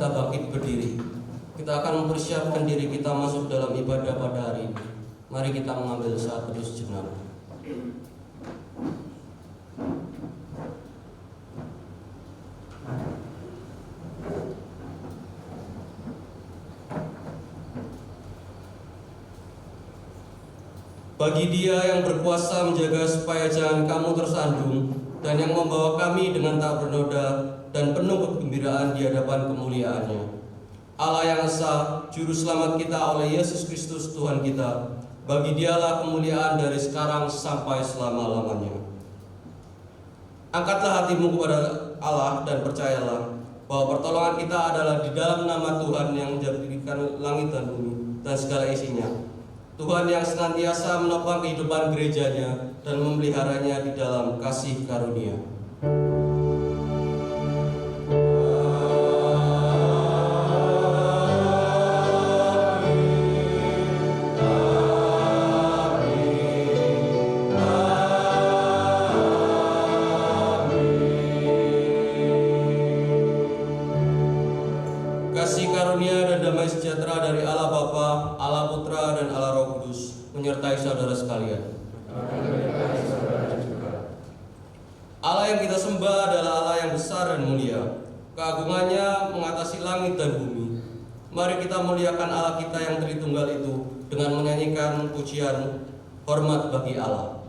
kita bangkit berdiri. Kita akan mempersiapkan diri kita masuk dalam ibadah pada hari ini. Mari kita mengambil saat teduh sejenak. Bagi Dia yang berkuasa menjaga supaya jangan kamu tersandung, dan yang membawa kami dengan tak bernoda dan penuh kegembiraan di hadapan kemuliaan-Nya. Allah yang esa, Juru Selamat kita oleh Yesus Kristus Tuhan kita, bagi Dialah kemuliaan dari sekarang sampai selama-lamanya. Angkatlah hatimu kepada Allah dan percayalah bahwa pertolongan kita adalah di dalam nama Tuhan yang menjadikan langit dan bumi dan segala isinya. Tuhan yang senantiasa menopang kehidupan gerejanya dan memeliharanya di dalam kasih karunia. Kasih karunia dan damai sejahtera dari Allah Bapa, Allah Putra, dan Allah Roh Kudus menyertai saudara sekalian. Allah yang kita sembah adalah Allah yang besar dan mulia. Keagungannya mengatasi langit dan bumi. Mari kita muliakan Allah kita yang Tritunggal itu dengan menyanyikan pujian hormat bagi Allah.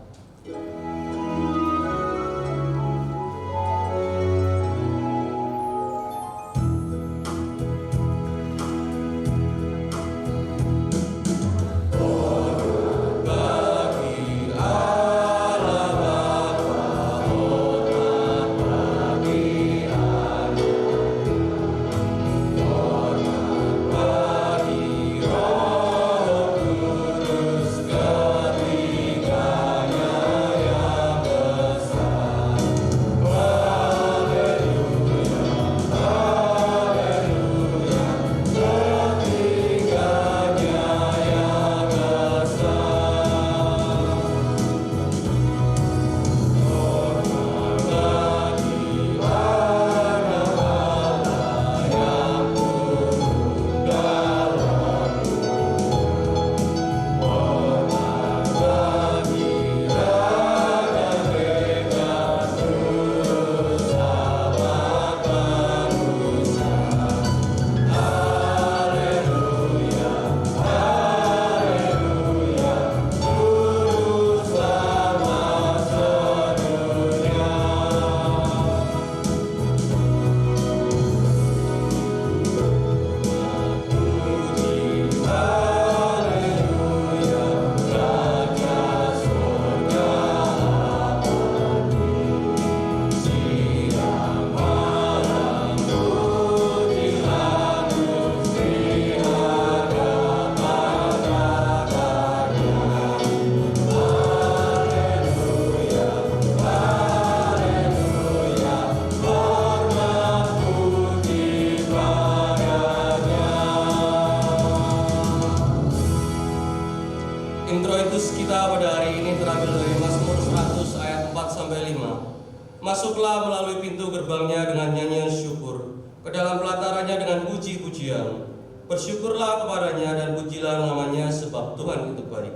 Introitus kita pada hari ini terambil dari Mazmur 100 ayat 4-5. Masuklah melalui pintu gerbangnya dengan nyanyian syukur, ke dalam pelatarannya dengan puji-pujian. Bersyukurlah kepadanya dan pujilah namanya, sebab Tuhan itu baik.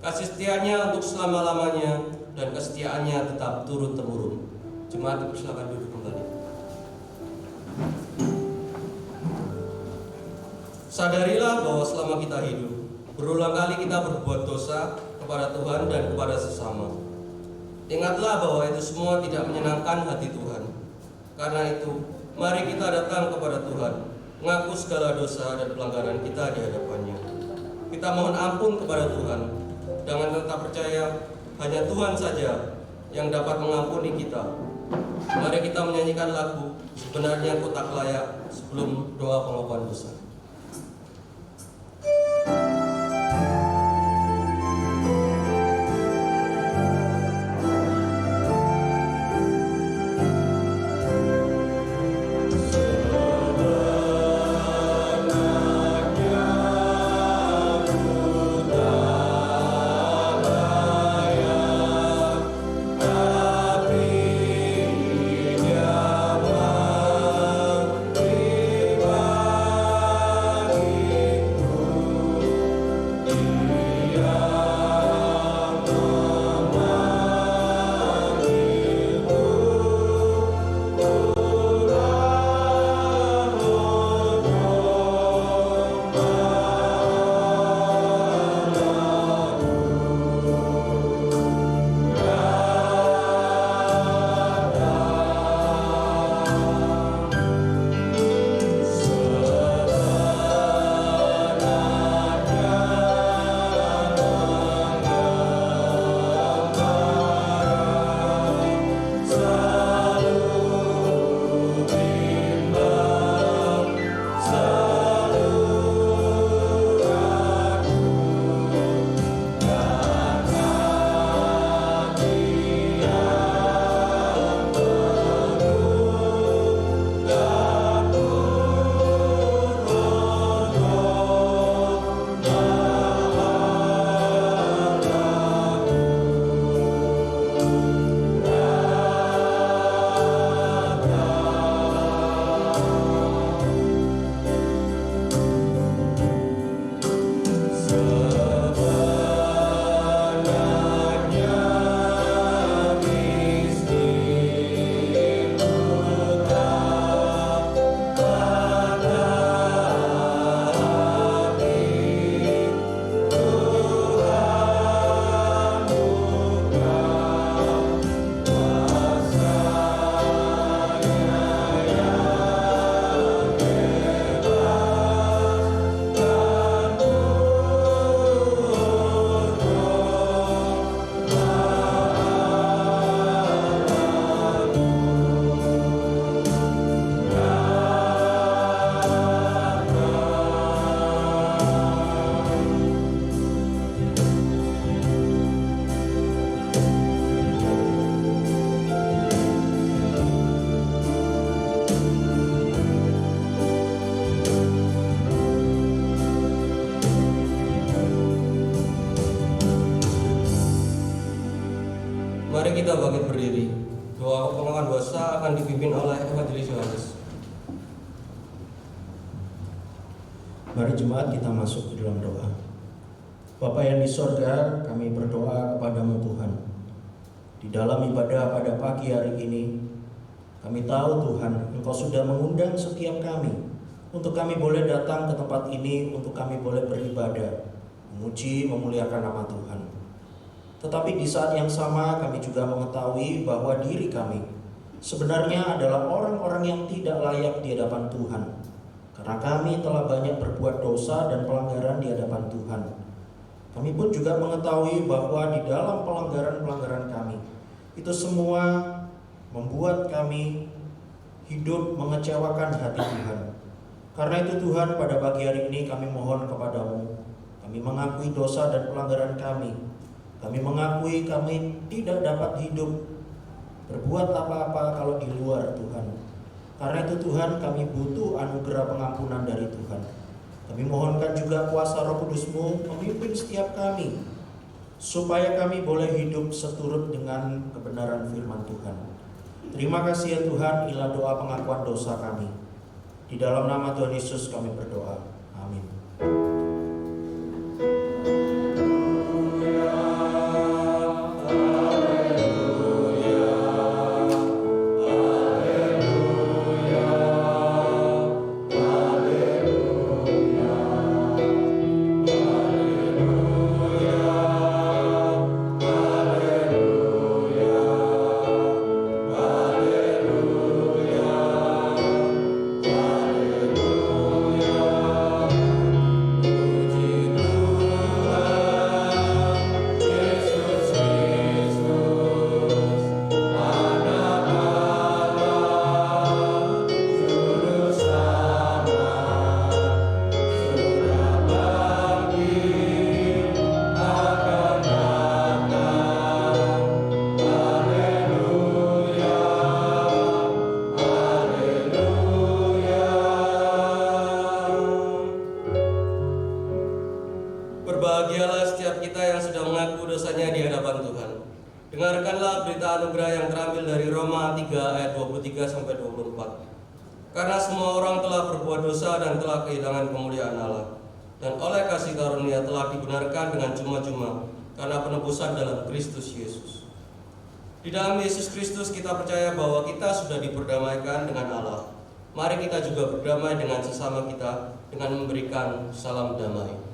Kasih setianya untuk selama-lamanya dan kesetiaannya tetap turun-temurun. Jemaat silakan duduk kembali. Sadarilah bahwa selama kita hidup, berulang kali kita berbuat dosa kepada Tuhan dan kepada sesama. Ingatlah bahwa itu semua tidak menyenangkan hati Tuhan. Karena itu, mari kita datang kepada Tuhan, mengaku segala dosa dan pelanggaran kita di hadapannya. Kita mohon ampun kepada Tuhan, dengan tetap percaya hanya Tuhan saja yang dapat mengampuni kita. Mari kita menyanyikan lagu Sebenarnya Aku Tak Layak sebelum doa pengakuan dosa. Bye. kita bangkit berdiri. Doa pengakuan dosa akan dipimpin oleh Evangelis Yohanes. Mari jemaat kita masuk ke dalam doa. Bapa yang di sorga, kami berdoa kepadamu Tuhan. Di dalam ibadah pada pagi hari ini, kami tahu Tuhan, Engkau sudah mengundang setiap kami untuk kami boleh datang ke tempat ini, untuk kami boleh beribadah, memuji, memuliakan nama Tuhan. Tetapi di saat yang sama kami juga mengetahui bahwa diri kami sebenarnya adalah orang-orang yang tidak layak di hadapan Tuhan. Karena kami telah banyak berbuat dosa dan pelanggaran di hadapan Tuhan. Kami pun juga mengetahui bahwa di dalam pelanggaran-pelanggaran kami, itu semua membuat kami hidup mengecewakan hati Tuhan. Karena itu Tuhan, pada pagi hari ini kami mohon kepadamu. Kami mengakui dosa dan pelanggaran kami. Kami mengakui kami tidak dapat hidup berbuat apa-apa kalau di luar Tuhan. Karena itu Tuhan, kami butuh anugerah pengampunan dari Tuhan. Kami mohonkan juga kuasa Roh Kudus-Mu memimpin setiap kami, supaya kami boleh hidup seturut dengan kebenaran firman Tuhan. Terima kasih ya Tuhan, inilah doa pengakuan dosa kami. Di dalam nama Tuhan Yesus kami berdoa. Amin. Berbahagialah setiap kita yang sudah mengaku dosanya di hadapan Tuhan. Dengarkanlah berita anugerah yang terambil dari Roma 3 ayat 23-24. Karena semua orang telah berbuat dosa dan telah kehilangan kemuliaan Allah, dan oleh kasih karunia telah dibenarkan dengan cuma-cuma karena penebusan dalam Kristus Yesus. Di dalam Yesus Kristus kita percaya bahwa kita sudah diperdamaikan dengan Allah. Mari kita juga berdamai dengan sesama kita dengan memberikan salam damai.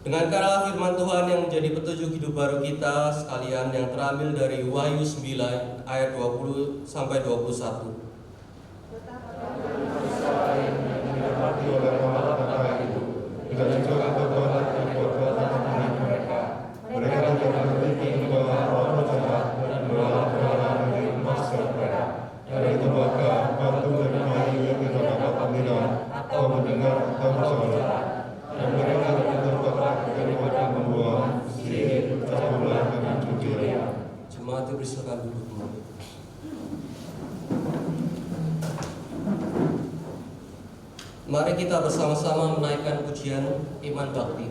Dengarkanlah firman Tuhan yang menjadi petunjuk hidup baru kita sekalian yang terambil dari Wahyu 9 ayat 20 sampai 21. Jemaat bersilakan duduk kembali. Mari kita bersama-sama menaikkan pujian iman bakti.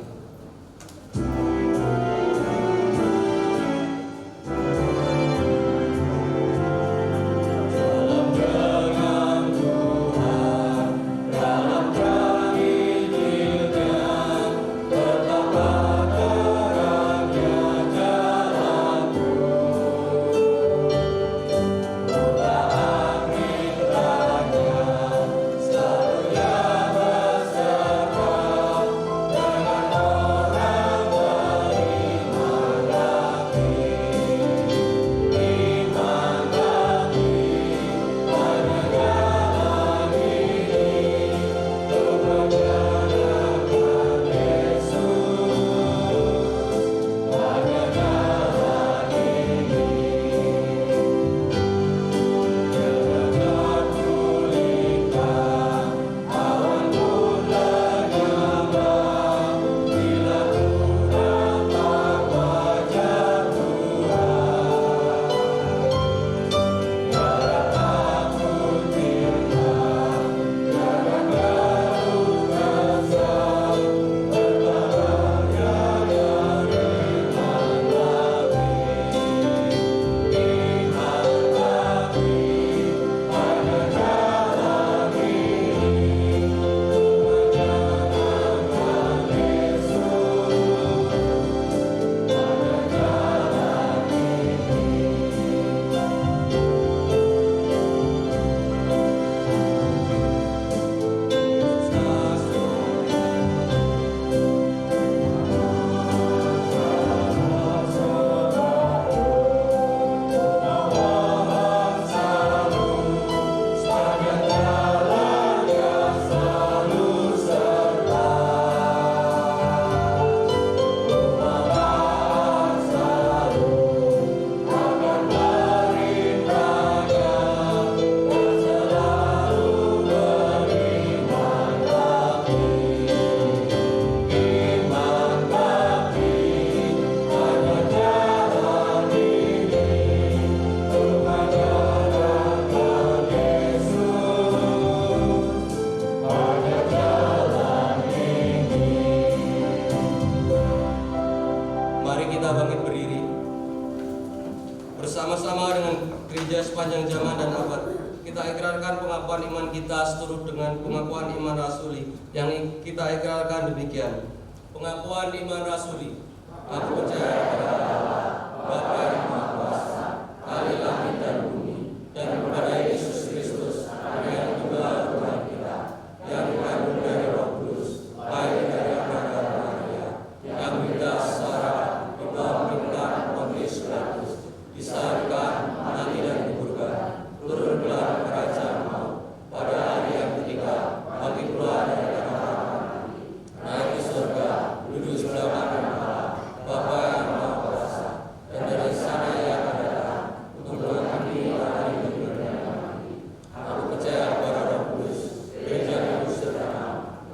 pengakuan iman kita seturut dengan pengakuan iman rasuli yang kita ikrarkan demikian. Pengakuan iman rasuli. Aku percaya kepada Allah, Bapa yang Maha Kuasa, Ahli langit dan bumi, dan kepada Yesus Kristus, yang tunggal Tuhan kita, yang dikandung dari Roh Kudus, lahir dari Anak Maria, yang beda secara di bawah pimpinan Pontius Pilatus, disalibkan, mati dan dikuburkan, turun ke dalam kerajaan maut, pada hari yang ketiga, bangkit keluar dari orang mati, naik ke surga, duduk sebelah kanan Allah, Bapa yang Maha Kuasa, dan dari sana Ia akan datang untuk menghakimi orang hidup dan yang mati. Aku percaya kepada Roh Kudus, Gereja yang bersederhana,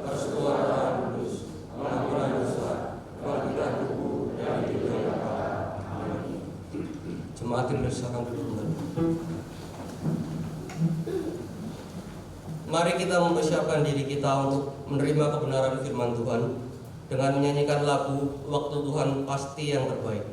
persekutuan orang kudus, pengampunan dosa, kebangkitan tubuh, dan hidup yang kekal. Amin. Jemaat dipersilakan duduk kembali. Mari kita mempersiapkan diri kita untuk menerima kebenaran firman Tuhan dengan menyanyikan lagu Waktu Tuhan Pasti Yang Terbaik.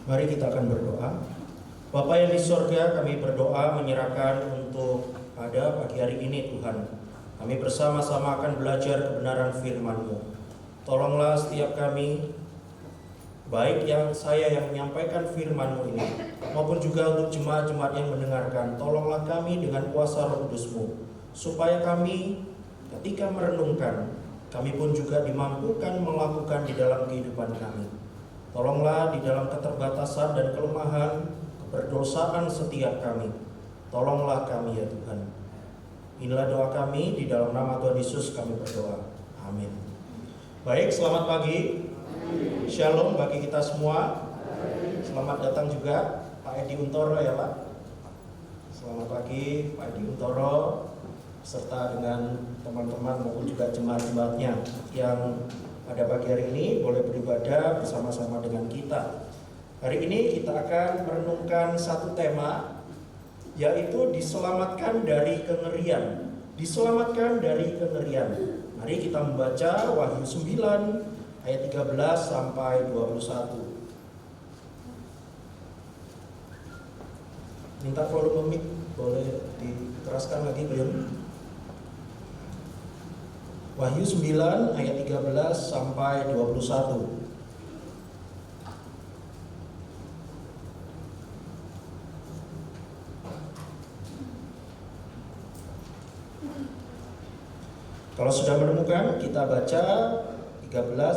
Mari kita akan berdoa. Bapa yang di sorga, kami berdoa menyerahkan untuk pada pagi hari ini Tuhan. Kami bersama-sama akan belajar kebenaran firman-Mu. Tolonglah setiap kami, baik yang saya yang menyampaikan firman-Mu ini, maupun juga untuk jemaat-jemaat yang mendengarkan. Tolonglah kami dengan kuasa Roh Kudus-Mu, supaya kami ketika merenungkan, kami pun juga dimampukan melakukan di dalam kehidupan kami. Tolonglah di dalam keterbatasan dan kelemahan, keberdosaan setiap kami. Tolonglah kami ya Tuhan. Inilah doa kami, di dalam nama Tuhan Yesus kami berdoa. Amin. Baik, selamat pagi. Shalom bagi kita semua. Selamat datang juga Pak Edi Untoro ya Pak. Selamat pagi Pak Edi Untoro serta dengan teman-teman maupun juga jemaat-jemaatnya yang pada pagi hari ini boleh beribadah bersama-sama dengan kita. Hari ini kita akan merenungkan satu tema, yaitu diselamatkan dari kengerian. Diselamatkan dari kengerian. Mari kita membaca Wahyu 9 ayat 13 sampai 21. Minta volume mic boleh dikeraskan lagi belum? Wahyu 9 ayat 13 sampai 21. Kalau sudah menemukan, kita baca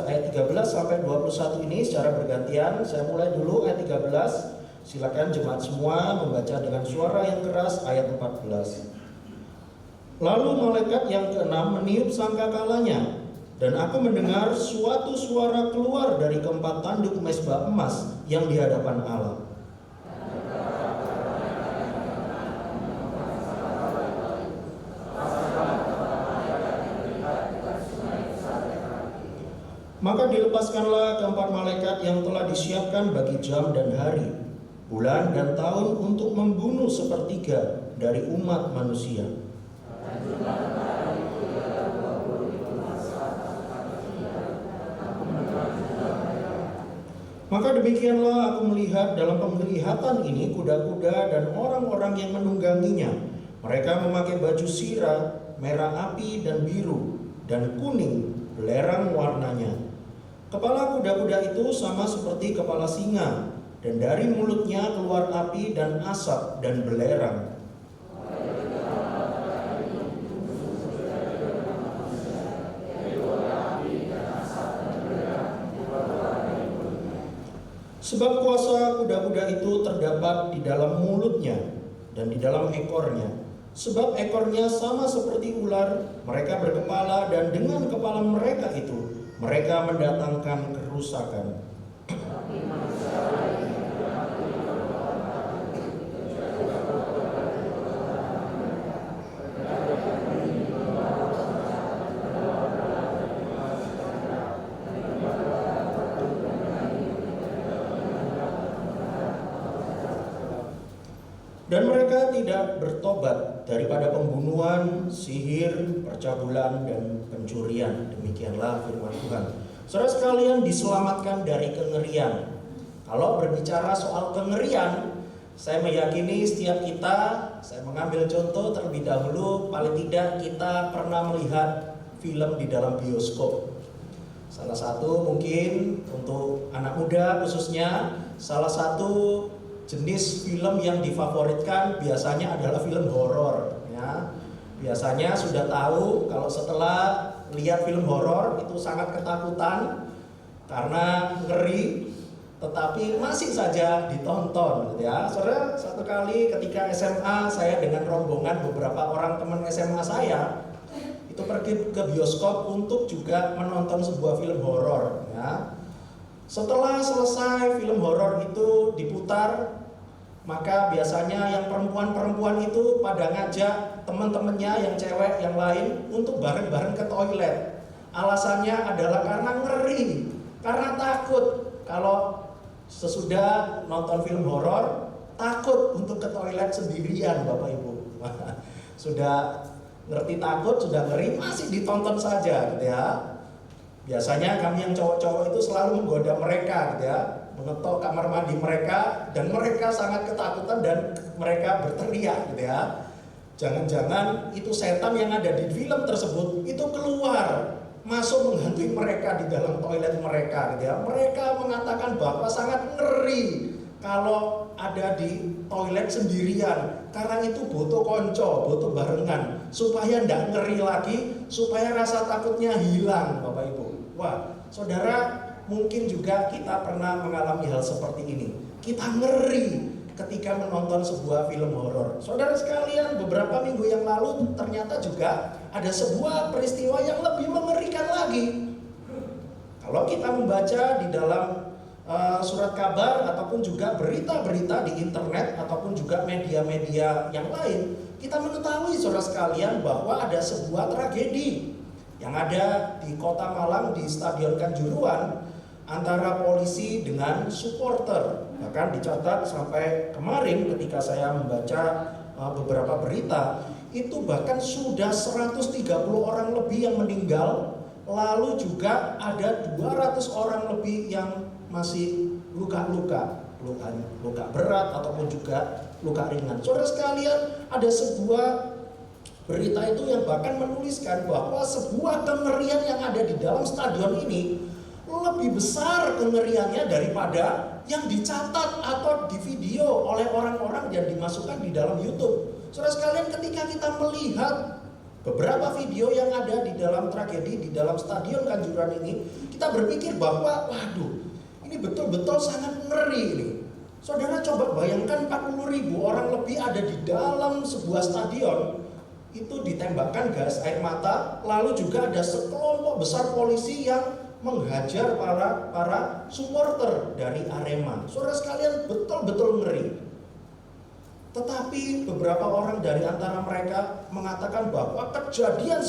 ayat 13 sampai 21 ini secara bergantian. Saya mulai dulu ayat 13. Silakan jemaat semua membaca dengan suara yang keras ayat 14. Lalu malaikat yang keenam meniup sangkakalanya, dan aku mendengar suatu suara keluar dari keempat tanduk mezbah emas yang di hadapan Allah. Maka dilepaskanlah keempat malaikat yang telah disiapkan bagi jam dan hari, bulan dan tahun untuk membunuh sepertiga dari umat manusia. Maka demikianlah aku melihat dalam penglihatan ini kuda-kuda dan orang-orang yang menungganginya. Mereka memakai baju sirah, merah api dan biru, dan kuning, belerang warnanya. Kepala kuda-kuda itu sama seperti kepala singa, dan dari mulutnya keluar api dan asap dan belerang. Sebab kuasa kuda-kuda itu terdapat di dalam mulutnya dan di dalam ekornya. Sebab ekornya sama seperti ular, mereka berkepala, dan dengan kepala mereka itu mereka mendatangkan kerusakan. Dan mereka tidak bertobat daripada pembunuhan, sihir, percabulan, dan pencurian. Demikianlah firman Tuhan. Saudara sekalian, diselamatkan dari kengerian. Kalau berbicara soal kengerian, saya meyakini setiap kita, saya mengambil contoh terlebih dahulu, paling tidak kita pernah melihat film di dalam bioskop. Salah satu mungkin untuk anak muda khususnya, salah satu jenis film yang difavoritkan biasanya adalah film horor, ya. Biasanya sudah tahu kalau setelah lihat film horor itu sangat ketakutan karena ngeri, tetapi masih saja ditonton, gitu ya. Saudara, satu kali ketika SMA saya dengan rombongan beberapa orang teman SMA saya itu pergi ke bioskop untuk juga menonton sebuah film horor, ya. Setelah selesai film horor itu diputar, maka biasanya yang perempuan-perempuan itu pada ngajak teman-temannya yang cewek yang lain untuk bareng-bareng ke toilet. Alasannya adalah karena ngeri, karena takut kalau sesudah nonton film horor takut untuk ke toilet sendirian, Bapak Ibu. Sudah ngerti takut, sudah ngeri, masih ditonton saja, gitu ya. Biasanya kami yang cowok-cowok itu selalu menggoda mereka, gitu ya, mengetok kamar mandi mereka, dan mereka sangat ketakutan dan mereka berteriak, gitu ya. Jangan-jangan itu setan yang ada di film tersebut itu keluar, masuk menghantui mereka di dalam toilet mereka, gitu ya. Mereka mengatakan bahwa sangat ngeri kalau ada di toilet sendirian, karena itu butuh konco, butuh barengan, supaya tidak ngeri lagi, supaya rasa takutnya hilang, Bapak Ibu. Wah, saudara, mungkin juga kita pernah mengalami hal seperti ini. Kita ngeri ketika menonton sebuah film horor. Saudara sekalian, beberapa minggu yang lalu ternyata juga ada sebuah peristiwa yang lebih mengerikan lagi. Kalau kita membaca di dalam surat kabar ataupun juga berita-berita di internet ataupun juga media-media yang lain, kita mengetahui saudara sekalian bahwa ada sebuah tragedi yang ada di Kota Malang di Stadion Kanjuruhan antara polisi dengan supporter. Bahkan dicatat sampai kemarin ketika saya membaca beberapa berita, itu bahkan sudah 130 orang lebih yang meninggal, lalu juga ada 200 orang lebih yang masih luka berat ataupun juga luka ringan. Saudara sekalian, ada sebuah berita itu yang bahkan menuliskan bahwa sebuah kengerian yang ada di dalam stadion ini lebih besar kengeriannya daripada yang dicatat atau divideo oleh orang-orang yang dimasukkan di dalam YouTube. Saudara sekalian, ketika kita melihat beberapa video yang ada di dalam tragedi di dalam Stadion Kanjuruhan ini, kita berpikir bahwa waduh, ini betul-betul sangat ngeri ini. Saudara coba bayangkan 40.000 orang lebih ada di dalam sebuah stadion, itu ditembakkan gas air mata, lalu juga ada sekelompok besar polisi yang menghajar para supporter dari Arema. Saudara sekalian, betul-betul ngeri. Tetapi beberapa orang dari antara mereka mengatakan bahwa kejadian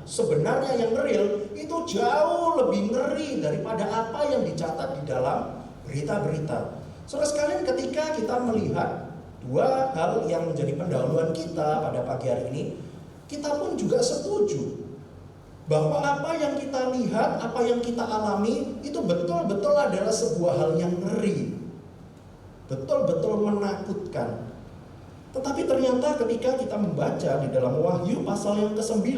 sebenarnya yang real itu jauh lebih ngeri daripada apa yang dicatat di dalam berita-berita. Saudara sekalian, ketika kita melihat dua hal yang menjadi pendahuluan kita pada pagi hari ini, kita pun juga setuju bahwa apa yang kita lihat, apa yang kita alami itu betul-betul adalah sebuah hal yang ngeri, betul-betul menakutkan. Tetapi ternyata ketika kita membaca di dalam Wahyu pasal yang ke-9,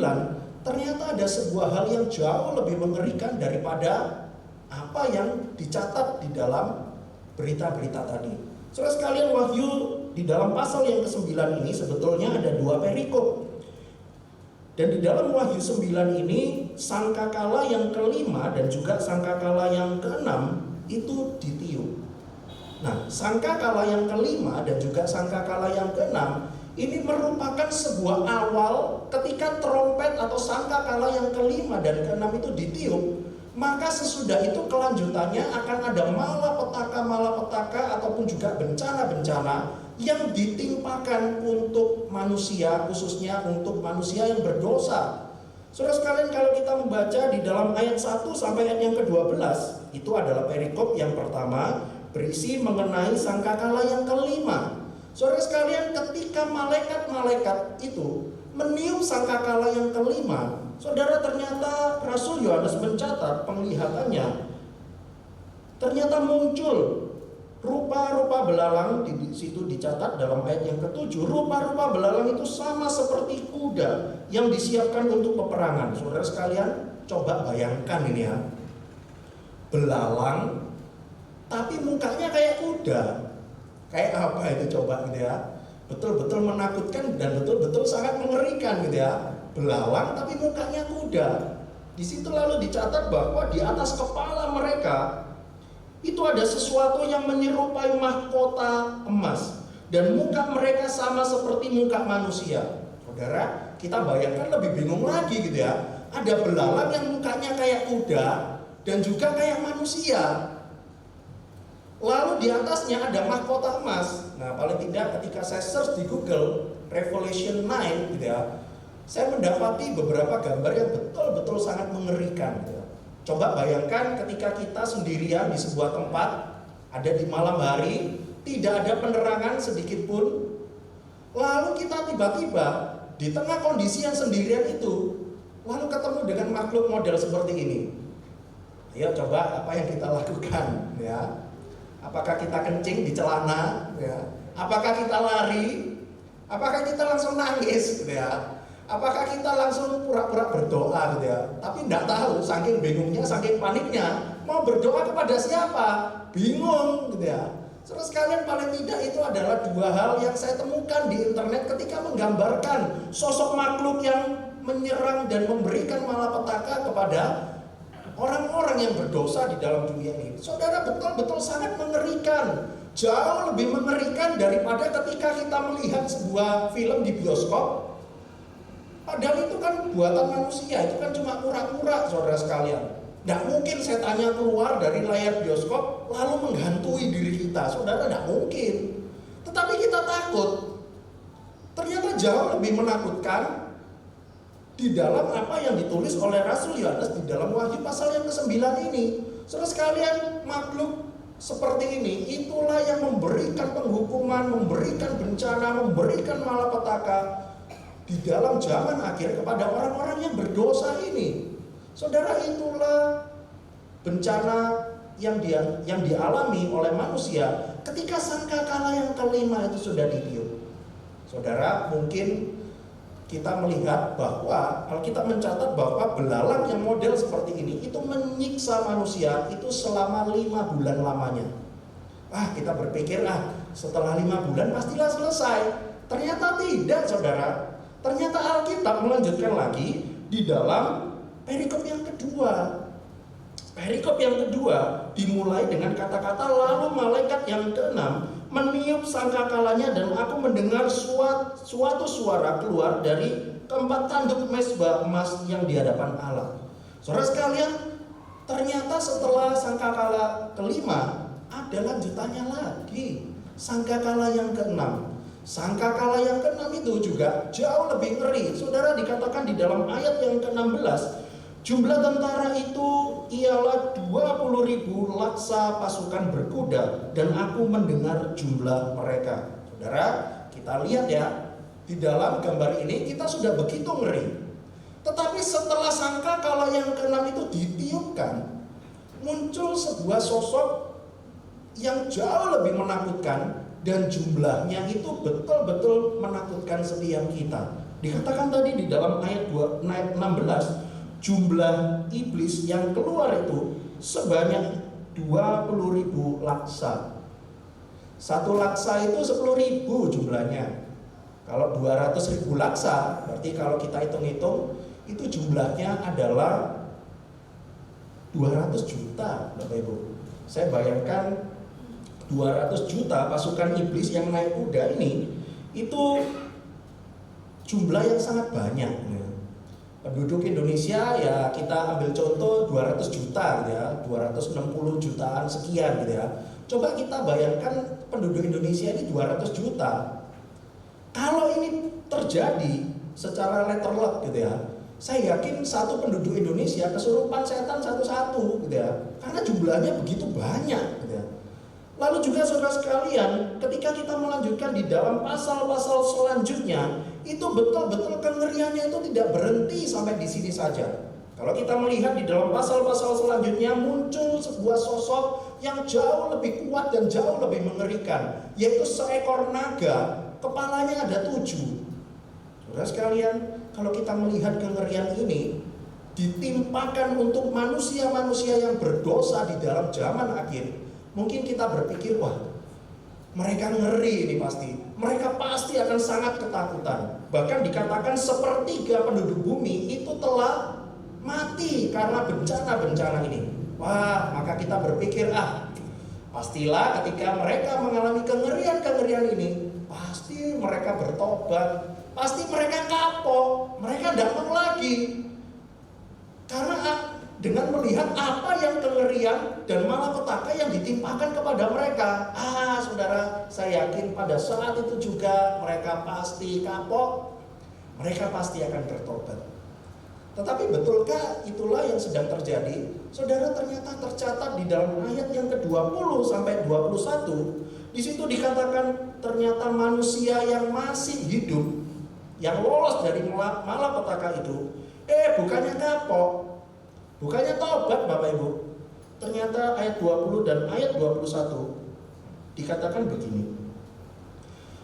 ternyata ada sebuah hal yang jauh lebih mengerikan daripada apa yang dicatat di dalam berita-berita tadi. Saudara sekalian, Wahyu di dalam pasal yang ke-9 ini sebetulnya ada dua perikop. Dan di dalam Wahyu 9 ini, sangkakala yang kelima dan juga sangkakala yang keenam itu ditiup. Nah, sangkakala yang kelima dan juga sangkakala yang keenam ini merupakan sebuah awal ketika trompet atau sangkakala yang kelima dan keenam itu ditiup. Maka sesudah itu kelanjutannya akan ada malapetaka ataupun juga bencana-bencana yang ditimpakan untuk manusia, khususnya untuk manusia yang berdosa. Saudara sekalian, kalau kita membaca di dalam ayat 1 sampai ayat yang ke-12, itu adalah perikop yang pertama, berisi mengenai sangkakala yang kelima. Saudara sekalian, ketika malaikat-malaikat itu meniup sangkakala yang kelima, saudara, ternyata Rasul Yohanes mencatat penglihatannya, ternyata muncul rupa-rupa belalang. Di situ dicatat dalam ayat yang ke-7, rupa-rupa belalang itu sama seperti kuda yang disiapkan untuk peperangan. Saudara sekalian, coba bayangkan ini ya, belalang tapi mukanya kayak kuda. Kayak apa itu coba gitu ya. Betul-betul menakutkan dan betul-betul sangat mengerikan gitu ya. Belalang tapi mukanya kuda. Di situ lalu dicatat bahwa di atas kepala mereka itu ada sesuatu yang menyerupai mahkota emas, dan muka mereka sama seperti muka manusia. Saudara, kita bayangkan lebih bingung lagi gitu ya. Ada belalang yang mukanya kayak kuda dan juga kayak manusia. Lalu di atasnya ada mahkota emas. Nah, paling tidak ketika saya search di Google Revelation 9 gitu ya, saya mendapati beberapa gambar yang betul-betul sangat mengerikan gitu ya. Coba bayangkan ketika kita sendirian di sebuah tempat, ada di malam hari, tidak ada penerangan sedikit pun, lalu kita tiba-tiba di tengah kondisi yang sendirian itu, lalu ketemu dengan makhluk model seperti ini. Ayo coba apa yang kita lakukan ya? Apakah kita kencing di celana ya? Apakah kita lari? Apakah kita langsung nangis gitu ya? Apakah kita langsung pura-pura berdoa gitu ya? Tapi tidak tahu, saking bingungnya, saking paniknya, mau berdoa kepada siapa? Bingung gitu ya. Terus sekalian, paling tidak itu adalah dua hal yang saya temukan di internet ketika menggambarkan sosok makhluk yang menyerang dan memberikan malapetaka kepada orang-orang yang berdosa di dalam dunia ini. Saudara, betul-betul sangat mengerikan. Jauh lebih mengerikan daripada ketika kita melihat sebuah film di bioskop. Padahal itu kan buatan manusia, itu kan cuma pura-pura, saudara sekalian. Tidak mungkin setannya keluar dari layar bioskop lalu menghantui diri kita. Saudara, tidak mungkin. Tetapi kita takut. Ternyata jauh lebih menakutkan di dalam apa yang ditulis oleh Rasul Yohanes di dalam Wahyu pasal yang ke-9 ini. Saudara sekalian, makhluk seperti ini itulah yang memberikan penghukuman, memberikan bencana, memberikan malapetaka di dalam zaman akhir kepada orang-orang yang berdosa ini. Saudara, itulah bencana yang dialami oleh manusia ketika sangkakala yang kelima itu sudah ditiup. Saudara, mungkin kita melihat bahwa Alkitab mencatat bahwa belalang yang model seperti ini itu menyiksa manusia itu selama 5 bulan lamanya. Kita berpikir setelah 5 bulan pastilah selesai. Ternyata tidak, saudara. Ternyata Alkitab melanjutkan lagi di dalam perikop yang kedua. Perikop yang kedua dimulai dengan kata-kata lalu malaikat yang keenam meniup sangkakalanya dan aku mendengar suatu suara keluar dari keempat tanduk mezbah emas yang di hadapan Allah. Saudara sekalian, ternyata setelah sangkakala kelima ada lanjutannya lagi, sangkakala yang keenam. Sangkakala yang keenam itu juga jauh lebih ngeri. Saudara, dikatakan di dalam ayat yang ke-16, jumlah tentara itu ialah 20.000 laksa pasukan berkuda dan aku mendengar jumlah mereka. Saudara, kita lihat ya, di dalam gambar ini kita sudah begitu ngeri. Tetapi setelah sangkakala yang ke-6 itu ditiupkan, muncul sebuah sosok yang jauh lebih menakutkan dan jumlahnya itu betul-betul menakutkan setiap kita. Dikatakan tadi di dalam ayat 16, jumlah iblis yang keluar itu sebanyak 20.000 laksa. Satu laksa itu 10.000 jumlahnya. Kalau 200.000 laksa, berarti kalau kita hitung-hitung itu jumlahnya adalah 200 juta, Bapak Ibu. Saya bayangkan 200 juta pasukan iblis yang naik kuda ini itu jumlah yang sangat banyak. Penduduk Indonesia ya kita ambil contoh 200 juta gitu ya, 260 jutaan sekian gitu ya. Coba kita bayangkan penduduk Indonesia ini 200 juta. Kalau ini terjadi secara letter luck gitu ya, saya yakin satu penduduk Indonesia kesurupan setan satu-satu gitu ya, karena jumlahnya begitu banyak gitu ya. Lalu juga saudara sekalian, ketika kita melanjutkan di dalam pasal-pasal selanjutnya, itu betul-betul kengeriannya itu tidak berhenti sampai di sini saja. Kalau kita melihat di dalam pasal-pasal selanjutnya muncul sebuah sosok yang jauh lebih kuat dan jauh lebih mengerikan, yaitu seekor naga, kepalanya ada 7. Saudara sekalian, kalau kita melihat kengerian ini ditimpakan untuk manusia-manusia yang berdosa di dalam zaman akhir, mungkin kita berpikir, wah, mereka ngeri ini pasti. Mereka pasti akan sangat ketakutan. Bahkan dikatakan sepertiga penduduk bumi itu telah mati karena bencana-bencana ini. Wah, maka kita berpikir, pastilah ketika mereka mengalami kengerian-kengerian ini, pasti mereka bertobat. Pasti mereka kapok. Mereka tidak mau lagi. Karena dengan melihat apa yang kengerian dan malapetaka yang ditimpakan kepada mereka. Saudara, saya yakin pada saat itu juga mereka pasti kapok. Mereka pasti akan bertobat. Tetapi betulkah itulah yang sedang terjadi? Saudara, ternyata tercatat di dalam ayat yang ke-20 sampai 21. Di situ dikatakan ternyata manusia yang masih hidup, yang lolos dari malapetaka itu, bukannya kapok, bukannya tobat Bapak Ibu. Ternyata ayat 20 dan ayat 21 dikatakan begini.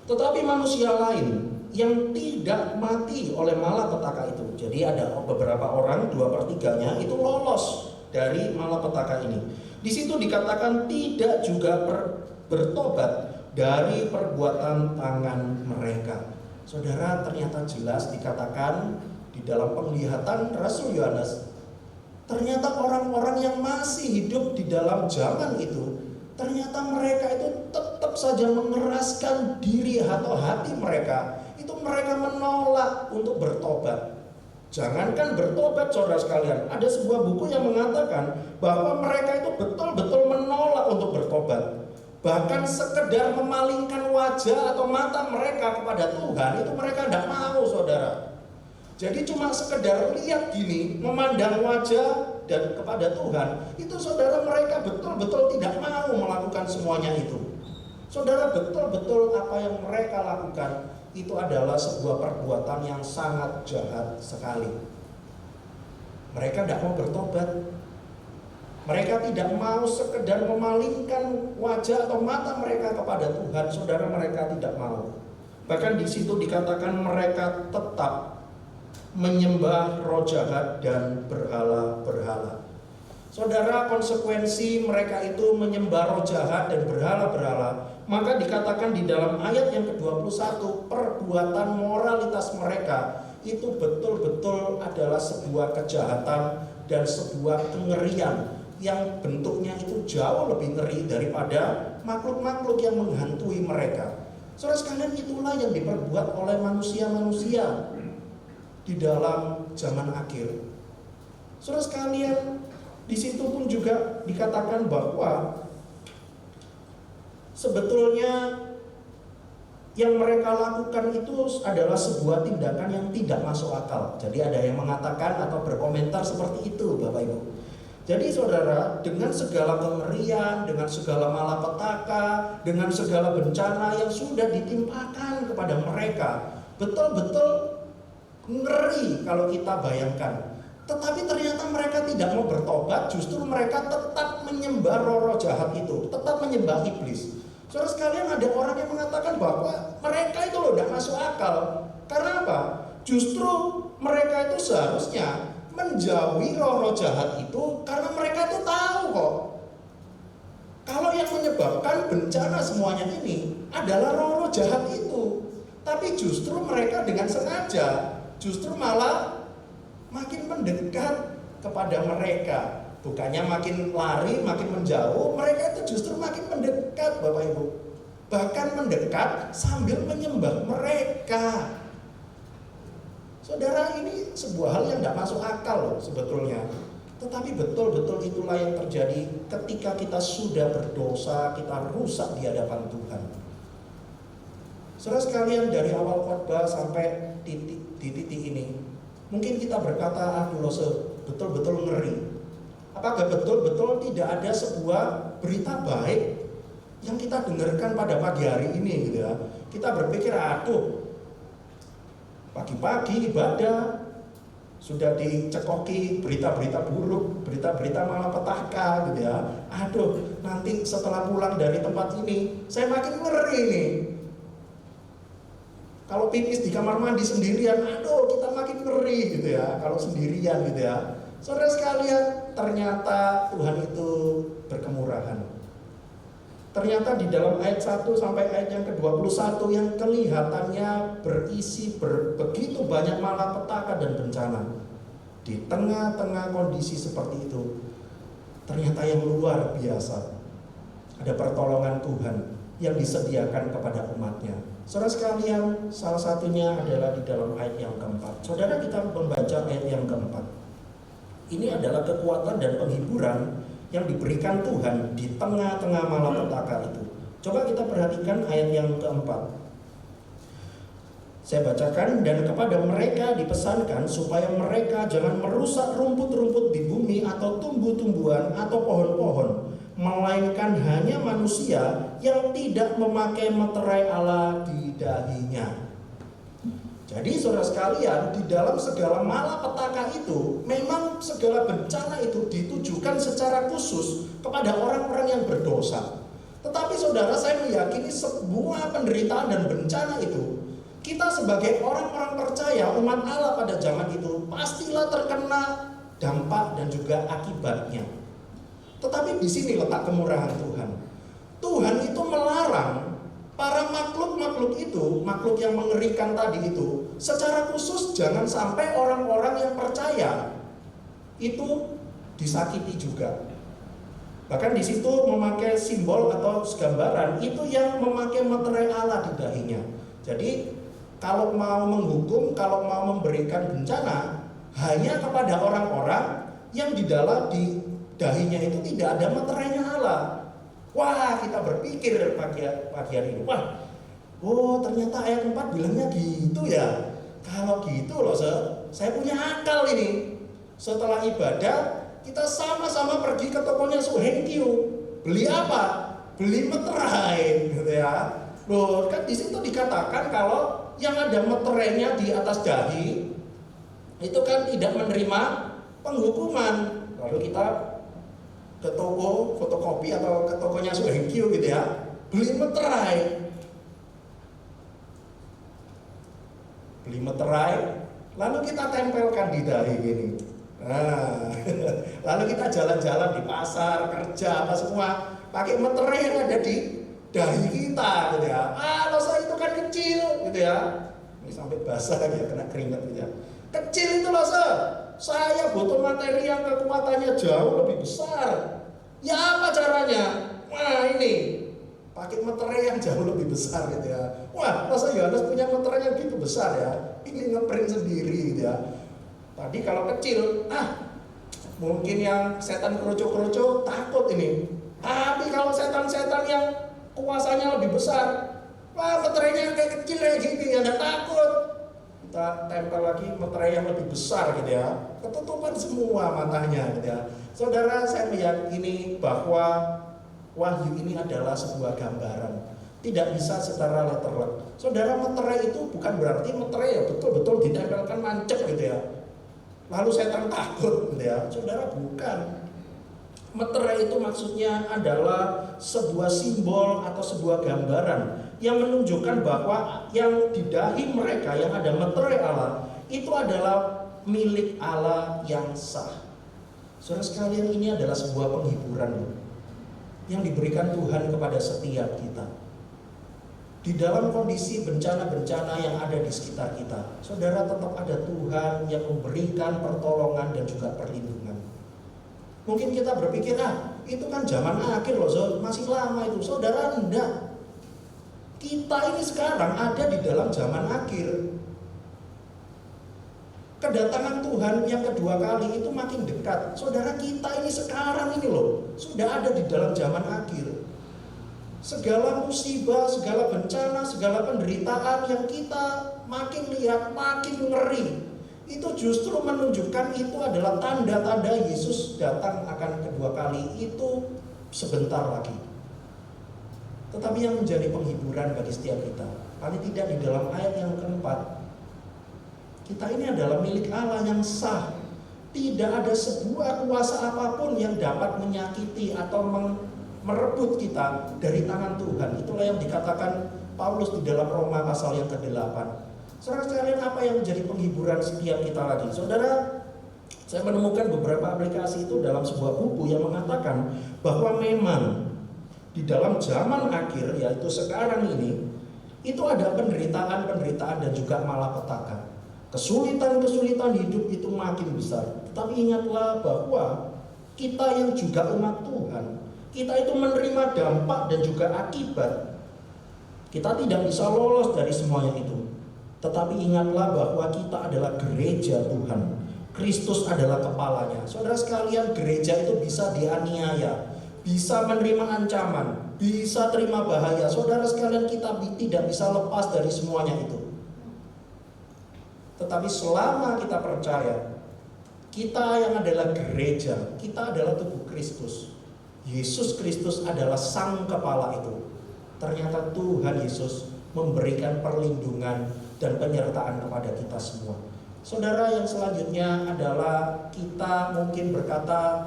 Tetapi manusia lain yang tidak mati oleh malapetaka itu. Jadi ada beberapa orang, 2/3 itu lolos dari malapetaka ini. Di situ dikatakan tidak juga bertobat dari perbuatan tangan mereka. Saudara, ternyata jelas dikatakan di dalam penglihatan Rasul Yohanes, ternyata orang-orang yang masih hidup di dalam zaman itu, ternyata mereka itu tetap saja mengeraskan diri atau hati mereka. Itu mereka menolak untuk bertobat. Jangankan bertobat saudara sekalian, ada sebuah buku yang mengatakan bahwa mereka itu betul-betul menolak untuk bertobat. Bahkan sekedar memalingkan wajah atau mata mereka kepada Tuhan itu mereka tidak mau saudara. Jadi cuma sekedar lihat gini, memandang wajah dan kepada Tuhan, itu saudara mereka betul-betul tidak mau melakukan semuanya itu. Saudara, betul-betul apa yang mereka lakukan itu adalah sebuah perbuatan yang sangat jahat sekali. Mereka tidak mau bertobat. Mereka tidak mau sekedar memalingkan wajah atau mata mereka kepada Tuhan. Saudara, mereka tidak mau. Bahkan di situ dikatakan mereka tetap menyembah roh jahat dan berhala-berhala. Saudara, konsekuensi mereka itu menyembah roh jahat dan berhala-berhala, maka dikatakan di dalam ayat yang ke-21, perbuatan moralitas mereka itu betul-betul adalah sebuah kejahatan dan sebuah kengerian yang bentuknya itu jauh lebih ngeri daripada makhluk-makhluk yang menghantui mereka. Saudara sekalian, itulah yang diperbuat oleh manusia-manusia di dalam zaman akhir. Saudara sekalian, di situ pun juga dikatakan bahwa sebetulnya yang mereka lakukan itu adalah sebuah tindakan yang tidak masuk akal. Jadi ada yang mengatakan atau berkomentar seperti itu, Bapak Ibu. Jadi saudara, dengan segala kengerian, dengan segala malapetaka, dengan segala bencana yang sudah ditimpakan kepada mereka, betul-betul ngeri kalau kita bayangkan. Tetapi ternyata mereka tidak mau bertobat, justru mereka tetap menyembah roh-roh jahat itu, tetap menyembah iblis. Saudara sekalian, ada orang yang mengatakan bahwa mereka itu loh tidak masuk akal. Karena apa? Justru mereka itu seharusnya menjauhi roh-roh jahat itu karena mereka itu tahu kok kalau yang menyebabkan bencana semuanya ini adalah roh-roh jahat itu. Tapi justru mereka dengan sengaja justru malah makin mendekat kepada mereka. Bukannya makin lari, makin menjauh, mereka itu justru makin mendekat, Bapak Ibu. Bahkan mendekat sambil menyembah mereka. Saudara, ini sebuah hal yang tidak masuk akal loh sebetulnya. Tetapi betul-betul itulah yang terjadi ketika kita sudah berdosa, kita rusak di hadapan Tuhan. Saudara sekalian, dari awal khotbah sampai di titik ini, mungkin kita berkata, aduh loh, betul-betul ngeri. Apakah betul-betul tidak ada sebuah berita baik yang kita dengarkan pada pagi hari ini gitu ya? Kita berpikir, aduh, pagi-pagi ibadah sudah dicekoki berita-berita buruk, berita-berita malapetaka gitu ya. Aduh, nanti setelah pulang dari tempat ini, saya makin ngeri nih. Kalau pipis di kamar mandi sendirian, aduh, kita makin ngeri gitu ya. Kalau sendirian gitu ya. Saudara sekalian, ternyata Tuhan itu berkemurahan. Ternyata di dalam ayat 1 sampai ayat yang ke-21 yang kelihatannya berisi begitu banyak malapetaka dan bencana. Di tengah-tengah kondisi seperti itu, ternyata yang luar biasa, ada pertolongan Tuhan yang disediakan kepada umatnya. Saudara sekalian, salah satunya adalah di dalam ayat yang keempat. Saudara, kita membaca ayat yang keempat. Ini adalah kekuatan dan penghiburan yang diberikan Tuhan di tengah-tengah malapetaka itu. Coba kita perhatikan ayat yang keempat. Saya bacakan, dan kepada mereka dipesankan supaya mereka jangan merusak rumput-rumput di bumi atau tumbuh-tumbuhan atau pohon-pohon, melainkan hanya manusia yang tidak memakai meterai Allah di dahinya. Jadi saudara sekalian, di dalam segala malapetaka itu, memang segala bencana itu ditujukan secara khusus kepada orang-orang yang berdosa. Tetapi saudara, saya meyakini semua penderitaan dan bencana itu, kita sebagai orang-orang percaya, umat Allah pada zaman itu, pastilah terkena dampak dan juga akibatnya. Tetapi di sini letak kemurahan Tuhan. Tuhan itu melarang para makhluk-makhluk itu, makhluk yang mengerikan tadi itu, secara khusus jangan sampai orang-orang yang percaya itu disakiti juga. Bahkan di situ memakai simbol atau gambaran itu yang memakai meterai Allah di dahinya. Jadi kalau mau menghukum, kalau mau memberikan bencana, hanya kepada orang-orang yang di dahinya itu tidak ada meterainya Allah. Wah, kita berpikir pagi hari ini, oh ternyata ayat 4 bilangnya gitu ya. Kalau gitu loh, saya punya akal ini. Setelah ibadah, kita sama-sama pergi ke tokonya Suhenkyu. Beli apa? Beli meterai, gitu ya. Loh, kan di situ dikatakan kalau yang ada meterainya di atas dahi itu kan tidak menerima penghukuman. Lalu kita ke toko fotokopi atau ke tokonya Suhenkyu gitu ya, beli meterai, lalu kita tempelkan di dahi gini. Nah, lalu kita jalan-jalan di pasar, kerja apa semua pakai meterai yang ada di dahi kita gitu ya. Losa itu kan kecil gitu ya. Ini sampai basah ya, kena keringat gitu ya. Kecil itu losa. Saya butuh materi yang kekuatannya jauh lebih besar. Ya apa caranya? Wah ini pakai meterai yang jauh lebih besar gitu ya. Wah, masa Yohanes punya meterai yang gitu besar ya? Ini ngeprint sendiri gitu ya. Tadi kalau kecil, mungkin yang setan kerucuk-kerucuk takut ini. Tapi kalau setan-setan yang kuasanya lebih besar, wah meterainya kayak kecil kayak gini ya, nggak takut. Kita tempel lagi meterai yang lebih besar gitu ya, ketutupan semua matanya gitu ya. Saudara, saya meyakini bahwa wahyu ini adalah sebuah gambaran, tidak bisa secara letterlek. Saudara, meterai itu bukan berarti meterai ya betul-betul ditempelkan mancep gitu ya, lalu setan takut gitu ya. Saudara, bukan. Meterai itu maksudnya adalah sebuah simbol atau sebuah gambaran yang menunjukkan bahwa yang di dahi mereka yang ada meterai Allah itu adalah milik Allah yang sah. Saudara sekalian, ini adalah sebuah penghiburan yang diberikan Tuhan kepada setiap kita. Di dalam kondisi bencana-bencana yang ada di sekitar kita, saudara, tetap ada Tuhan yang memberikan pertolongan dan juga perlindungan. Mungkin kita berpikir, itu kan zaman akhir loh, masih lama itu. Saudara, enggak. Kita ini sekarang ada di dalam zaman akhir. Kedatangan Tuhan yang kedua kali itu makin dekat. Saudara, kita ini sekarang ini loh, sudah ada di dalam zaman akhir. Segala musibah, segala bencana, segala penderitaan yang kita makin lihat, makin ngeri, itu justru menunjukkan itu adalah tanda-tanda Yesus datang akan kedua kali itu sebentar lagi. Tetapi yang menjadi penghiburan bagi setiap kita, paling tidak di dalam ayat yang keempat, kita ini adalah milik Allah yang sah. Tidak ada sebuah kuasa apapun yang dapat menyakiti atau merebut kita dari tangan Tuhan. Itulah yang dikatakan Paulus di dalam Roma pasal yang ke-8. Saudara sekalian, apa yang menjadi penghiburan setiap kita lagi? Saudara, saya menemukan beberapa aplikasi itu dalam sebuah buku yang mengatakan bahwa memang di dalam zaman akhir, yaitu sekarang ini, itu ada penderitaan-penderitaan dan juga malapetaka. Kesulitan-kesulitan hidup itu makin besar. Tapi ingatlah bahwa kita yang juga umat Tuhan, kita itu menerima dampak dan juga akibat. Kita tidak bisa lolos dari semuanya itu. Tetapi ingatlah bahwa kita adalah gereja Tuhan. Kristus adalah kepalanya. Saudara sekalian, gereja itu bisa dianiaya, bisa menerima ancaman, bisa terima bahaya. Saudara sekalian, kita tidak bisa lepas dari semuanya itu. Tetapi selama kita percaya, kita yang adalah gereja, kita adalah tubuh Kristus. Yesus Kristus adalah sang kepala itu. Ternyata Tuhan Yesus memberikan perlindungan dan penyertaan kepada kita semua. Saudara, yang selanjutnya adalah kita mungkin berkata,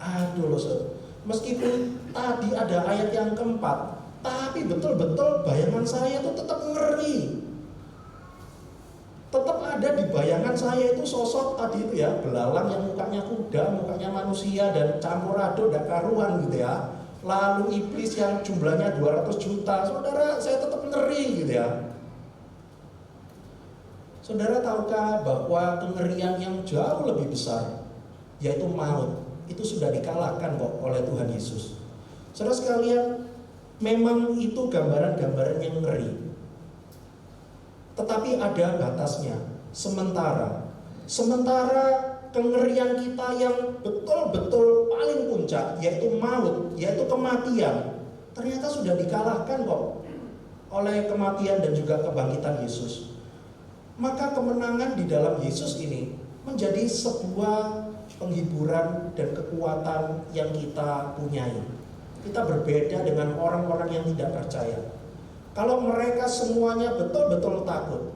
aduh loh, meskipun tadi ada ayat yang keempat, tapi betul-betul bayangan saya itu tetap ngeri. Tetap ada di bayangan saya itu sosok tadi itu ya, belalang yang mukanya kuda, mukanya manusia, dan campur aduk dan karuan gitu ya. Lalu iblis yang jumlahnya 200 juta. Saudara, saya tetap ngeri gitu ya. Saudara, tahukah bahwa kengerian yang jauh lebih besar, yaitu maut, itu sudah dikalahkan kok oleh Tuhan Yesus. Saudara sekalian, memang itu gambaran-gambaran yang ngeri. Tetapi ada batasnya. Sementara Sementara kengerian kita yang betul-betul paling puncak, yaitu maut, yaitu kematian, ternyata sudah dikalahkan kok oleh kematian dan juga kebangkitan Yesus. Maka kemenangan di dalam Yesus ini menjadi sebuah penghiburan dan kekuatan yang kita punyai. Kita berbeda dengan orang-orang yang tidak percaya. Kalau mereka semuanya betul-betul takut,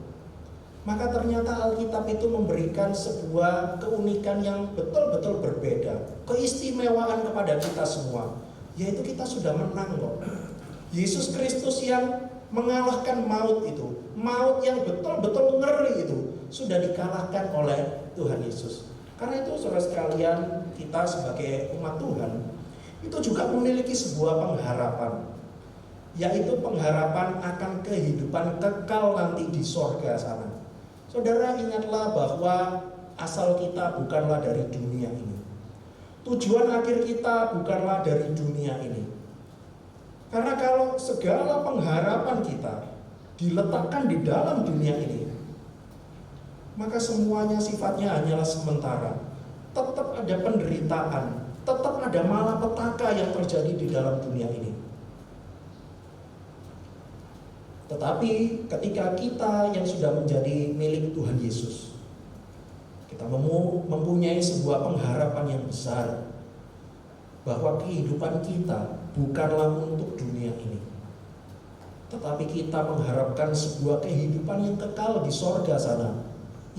maka ternyata Alkitab itu memberikan sebuah keunikan yang betul-betul berbeda, keistimewaan kepada kita semua, yaitu kita sudah menang loh. Yesus Kristus yang mengalahkan maut itu, maut yang betul-betul ngeri itu, sudah dikalahkan oleh Tuhan Yesus. Karena itu saudara sekalian, kita sebagai umat Tuhan itu juga memiliki sebuah pengharapan, yaitu pengharapan akan kehidupan kekal nanti di sorga sana. Saudara, ingatlah bahwa asal kita bukanlah dari dunia ini. Tujuan akhir kita bukanlah dari dunia ini. Karena kalau segala pengharapan kita diletakkan di dalam dunia ini, maka semuanya sifatnya hanyalah sementara. Tetap ada penderitaan, tetap ada malapetaka yang terjadi di dalam dunia ini. Tetapi ketika kita yang sudah menjadi milik Tuhan Yesus, kita mempunyai sebuah pengharapan yang besar, bahwa kehidupan kita bukanlah untuk dunia ini, tetapi kita mengharapkan sebuah kehidupan yang kekal di sorga sana,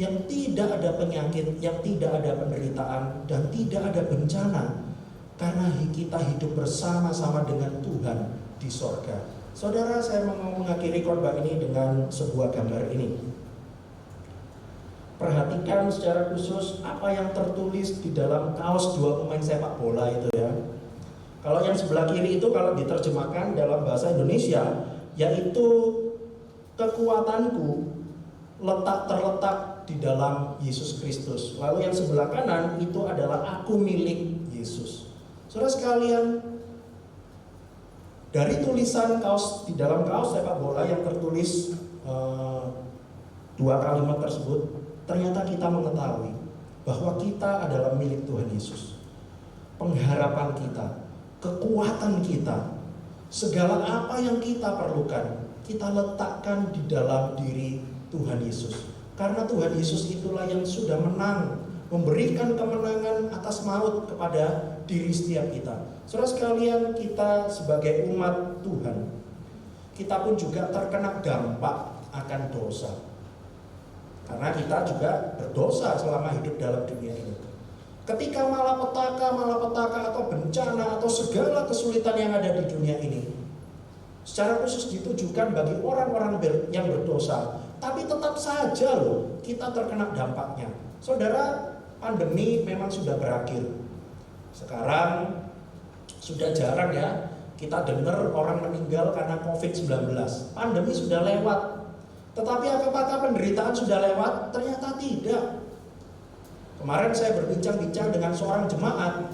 yang tidak ada penyakit, yang tidak ada penderitaan, dan tidak ada bencana, karena kita hidup bersama-sama dengan Tuhan di sorga. Saudara, saya mau mengakhiri khotbah ini dengan sebuah gambar ini. Perhatikan secara khusus apa yang tertulis di dalam kaos dua pemain sepak bola itu ya. Kalau yang sebelah kiri itu kalau diterjemahkan dalam bahasa Indonesia, yaitu kekuatanku terletak di dalam Yesus Kristus. Lalu yang sebelah kanan itu adalah aku milik Yesus. Saudara sekalian, dari tulisan kaos di dalam kaos sepak bola yang tertulis dua kalimat tersebut, ternyata kita mengetahui bahwa kita adalah milik Tuhan Yesus. Pengharapan kita, kekuatan kita, segala apa yang kita perlukan, kita letakkan di dalam diri Tuhan Yesus. Karena Tuhan Yesus itulah yang sudah menang, memberikan kemenangan atas maut kepada diri setiap kita. Saudara sekalian, kita sebagai umat Tuhan, kita pun juga terkena dampak akan dosa. Karena kita juga berdosa selama hidup dalam dunia ini. Ketika malapetaka atau bencana atau segala kesulitan yang ada di dunia ini secara khusus ditujukan bagi orang-orang yang berdosa, tapi tetap saja loh kita terkena dampaknya. Saudara, pandemi memang sudah berakhir. Sekarang sudah jarang ya kita dengar orang meninggal karena COVID-19. Pandemi sudah lewat. Tetapi apakah penderitaan sudah lewat? Ternyata tidak. Kemarin saya berbincang-bincang dengan seorang jemaat,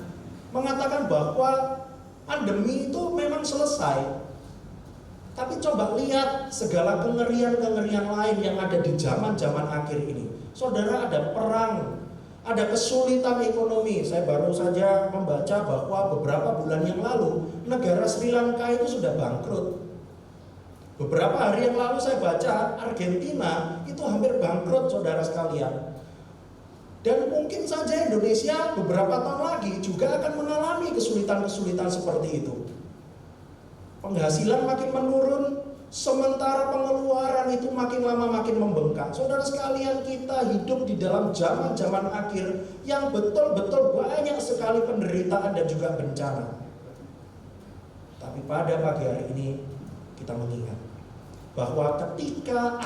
mengatakan bahwa pandemi itu memang selesai. Tapi coba lihat segala kengerian-kengerian lain yang ada di zaman-zaman akhir ini. Saudara, ada perang, ada kesulitan ekonomi. Saya baru saja membaca bahwa beberapa bulan yang lalu negara Sri Lanka itu sudah bangkrut. Beberapa hari yang lalu saya baca Argentina itu hampir bangkrut, saudara sekalian. Dan mungkin saja Indonesia beberapa tahun lagi juga akan mengalami kesulitan-kesulitan seperti itu. Penghasilan makin menurun, sementara pengeluaran itu makin lama makin membengkak. Saudara sekalian, kita hidup di dalam zaman-zaman akhir yang betul-betul banyak sekali penderitaan dan juga bencana. Tapi pada pagi hari ini kita mengingat bahwa ketika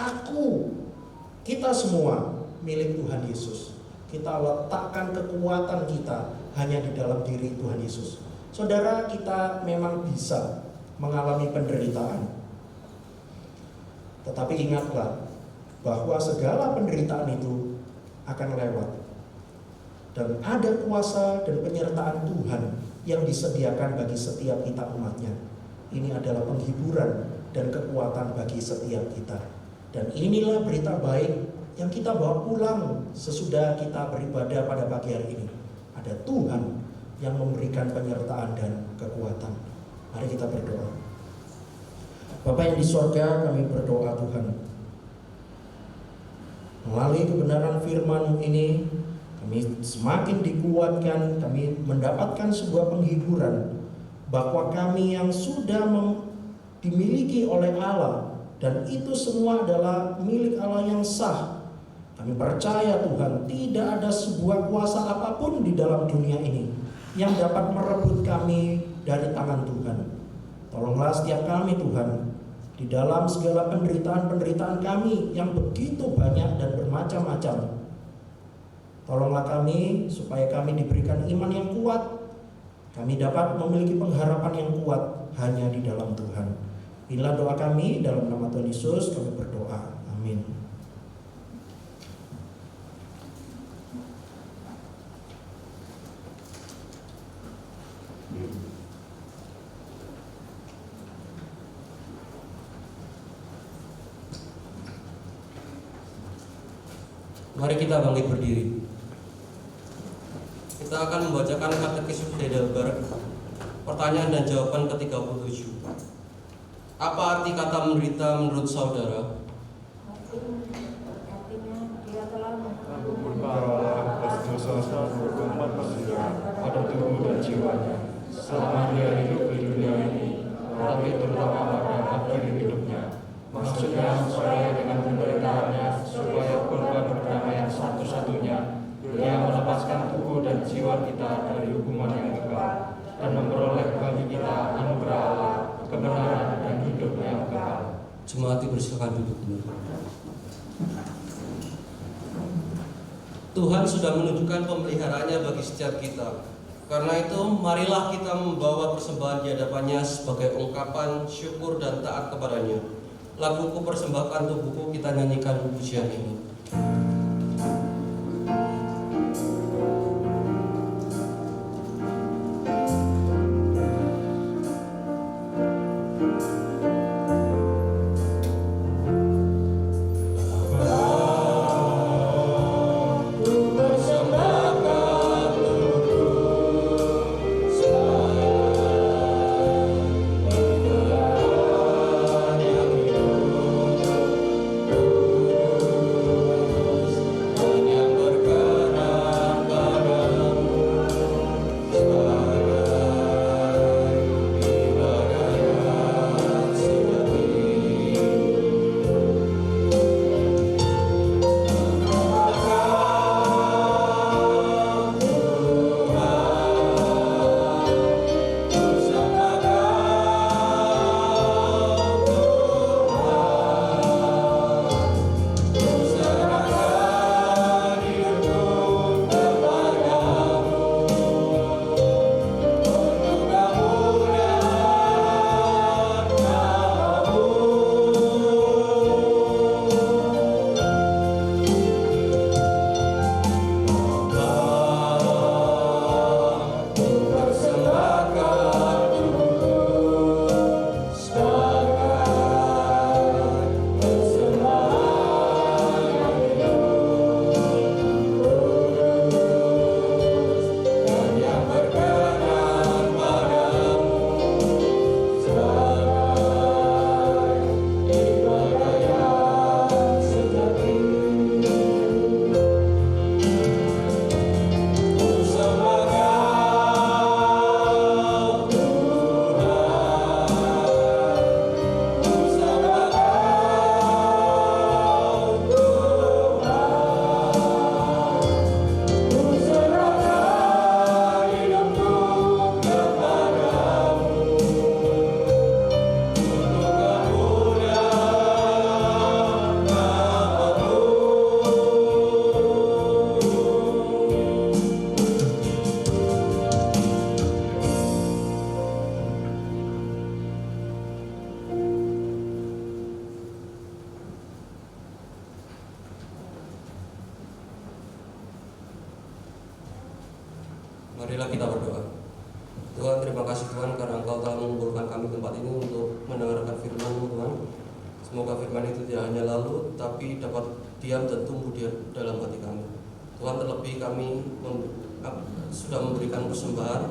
kita semua milik Tuhan Yesus, kita letakkan kekuatan kita hanya di dalam diri Tuhan Yesus. Saudara, kita memang bisa mengalami penderitaan. Tetapi ingatlah bahwa segala penderitaan itu akan lewat. Dan ada kuasa dan penyertaan Tuhan yang disediakan bagi setiap kita umatnya. Ini adalah penghiburan dan kekuatan bagi setiap kita. Dan inilah berita baik yang kita bawa pulang sesudah kita beribadah pada pagi hari ini. Ada Tuhan yang memberikan penyertaan dan kekuatan. Mari kita berdoa. Bapa yang di sorga, kami berdoa Tuhan, melalui kebenaran firman-Mu ini kami semakin dikuatkan, kami mendapatkan sebuah penghiburan bahwa kami yang sudah dimiliki oleh Allah, dan itu semua adalah milik Allah yang sah. Kami percaya Tuhan, tidak ada sebuah kuasa apapun di dalam dunia ini yang dapat merebut kami dari tangan Tuhan. Tolonglah setiap kami Tuhan, di dalam segala penderitaan-penderitaan kami yang begitu banyak dan bermacam-macam. Tolonglah kami supaya kami diberikan iman yang kuat. Kami dapat memiliki pengharapan yang kuat hanya di dalam Tuhan. Inilah doa kami, dalam nama Tuhan Yesus kami berdoa. Amin. Mari kita bangkit berdiri. Kita akan membacakan Katekismus Heidelberg, pertanyaan dan jawaban ke-37. Apa arti kata menderita menurut saudara? Artinya dia telah menanggung Allah atas dosa berkorban pada tubuh dan jiwanya selama dia hidup di dunia ini, tetapi terutama pada akhir hidupnya. Maksudnya supaya dengan penderitaannya, supaya korban perdamaian satu-satunya, dia melepaskan tubuh dan jiwa kita dari hukuman yang kekal dan memperoleh bagi kita anugerah Allah, kebenaran dan hidup yang kekal. Jemaat dipersilakan duduk dulu. Tuhan sudah menunjukkan pemeliharaannya bagi setiap kita. Karena itu, marilah kita membawa persembahan di hadapannya sebagai ungkapan syukur dan taat kepadanya. Laguku persembahkan tubuhku, kita nyanyikan pujian ini. Marilah kita berdoa. Tuhan, terima kasih Tuhan karena Engkau telah mengumpulkan kami tempat ini untuk mendengarkan firman-Mu Tuhan. Semoga firman itu tidak hanya lalu, tapi dapat diam dan tumbuh di dalam hati kami. Tuhan, terlebih kami sudah memberikan persembahan,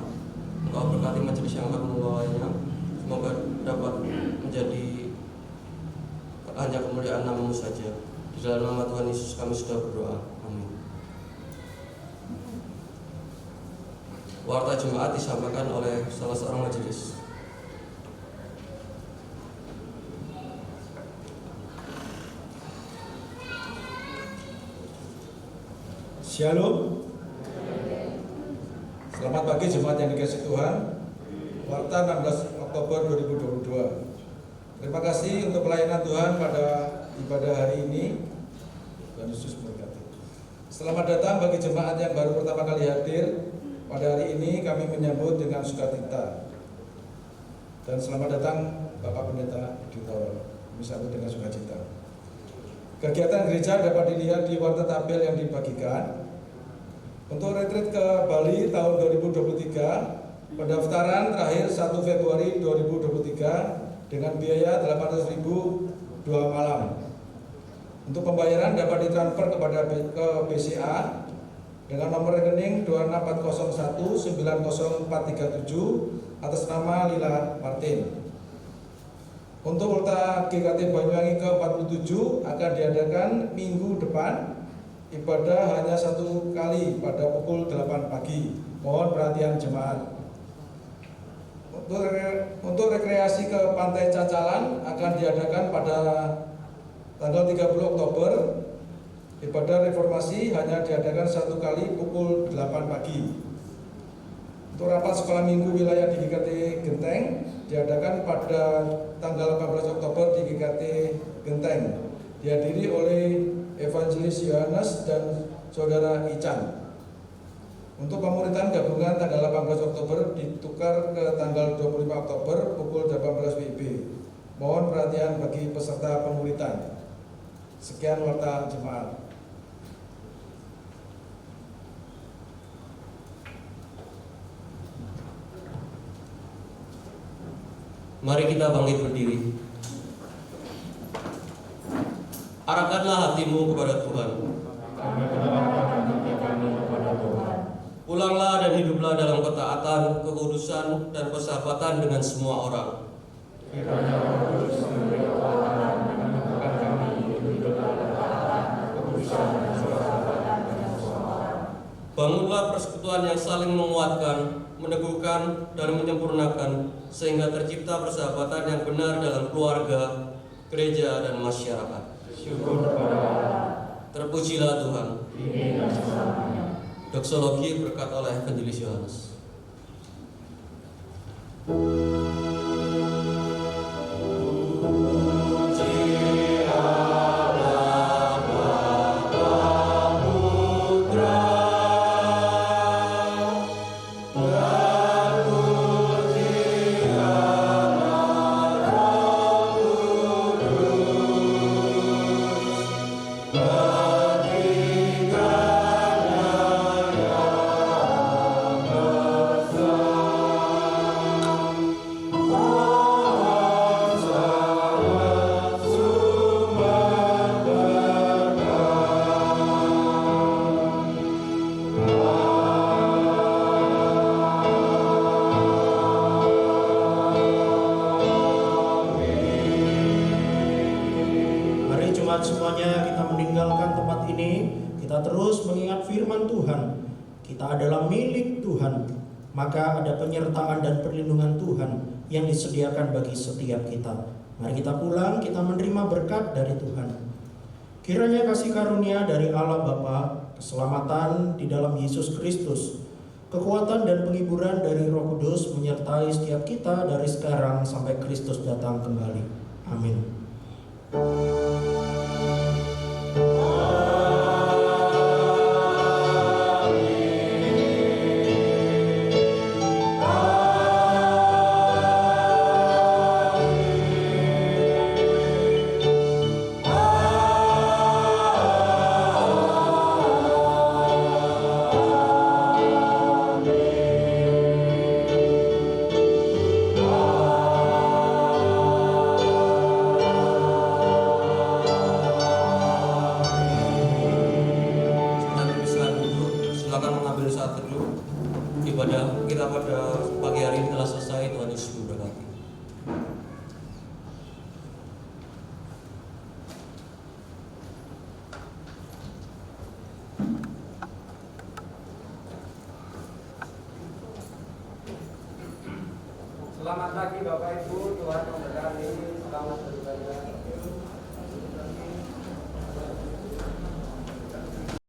Engkau berkati majelis yang akan membawanya, semoga dapat menjadi hanya kemuliaan nama-Mu saja. Di dalam nama Tuhan Yesus kami sudah berdoa. Amin. Warta jemaat disampaikan oleh salah seorang majelis. Shalom. Selamat pagi jemaat yang dikasihi Tuhan. Warta 16 Oktober 2022. Terima kasih untuk pelayanan Tuhan pada ibadah hari ini. Tuhan Yesus memberkati. Selamat datang bagi jemaat yang baru pertama kali hadir. Pada hari ini kami menyambut dengan sukacita. Dan selamat datang Bapak Pendeta Dito. Kami sambut dengan sukacita. Kegiatan gereja dapat dilihat di warta tabel yang dibagikan. Untuk retreat ke Bali tahun 2023, pendaftaran terakhir 1 Februari 2023 dengan biaya 800.000 2 malam. Untuk pembayaran dapat ditransfer kepada ke BCA dengan nomor rekening 26401 90437 atas nama Lila Martin. Untuk ulta GKT Banyuwangi ke-47 akan diadakan minggu depan. Ibadah hanya 1 kali pada pukul 8 pagi. Mohon perhatian jemaat. Untuk rekreasi ke Pantai Cacalan akan diadakan pada tanggal 30 Oktober. Ibadah reformasi hanya diadakan 1 kali pukul 8 pagi. Untuk rapat sekolah minggu wilayah di GKT Genteng diadakan pada tanggal 18 Oktober di GKT Genteng. Dihadiri oleh Evangelis Yohanes dan Saudara Ican. Untuk pemuritan gabungan tanggal 18 Oktober ditukar ke tanggal 25 Oktober pukul 18 WIB. Mohon perhatian bagi peserta pemuritan. Sekian warta jemaat. Mari kita bangkit berdiri. Arahkanlah hatimu kepada Tuhan. Pulanglah dan hiduplah dalam ketaatan, kekudusan, dan persahabatan dengan semua orang. Bangunlah persekutuan yang saling menguatkan, meneguhkan, dan menyempurnakan, sehingga tercipta persahabatan yang benar dalam keluarga, gereja, dan masyarakat. Syukur kepada Allah. Terpujilah Tuhan. Kini dan selamanya. Doksologi berkat oleh Evangelis Yohanes. Semuanya kita meninggalkan tempat ini, kita terus mengingat firman Tuhan. Kita adalah milik Tuhan, maka ada penyertaan dan perlindungan Tuhan yang disediakan bagi setiap kita. Mari kita pulang, kita menerima berkat dari Tuhan. Kiranya kasih karunia dari Allah Bapa, keselamatan di dalam Yesus Kristus, kekuatan dan penghiburan dari Roh Kudus menyertai setiap kita dari sekarang sampai Kristus datang kembali. Amin. Ibadah kita pada pagi hari ini telah selesai. Tuhan Yesus memberkati. Selamat pagi Bapak Ibu, Tuhan memberkati. Selamat beribadah.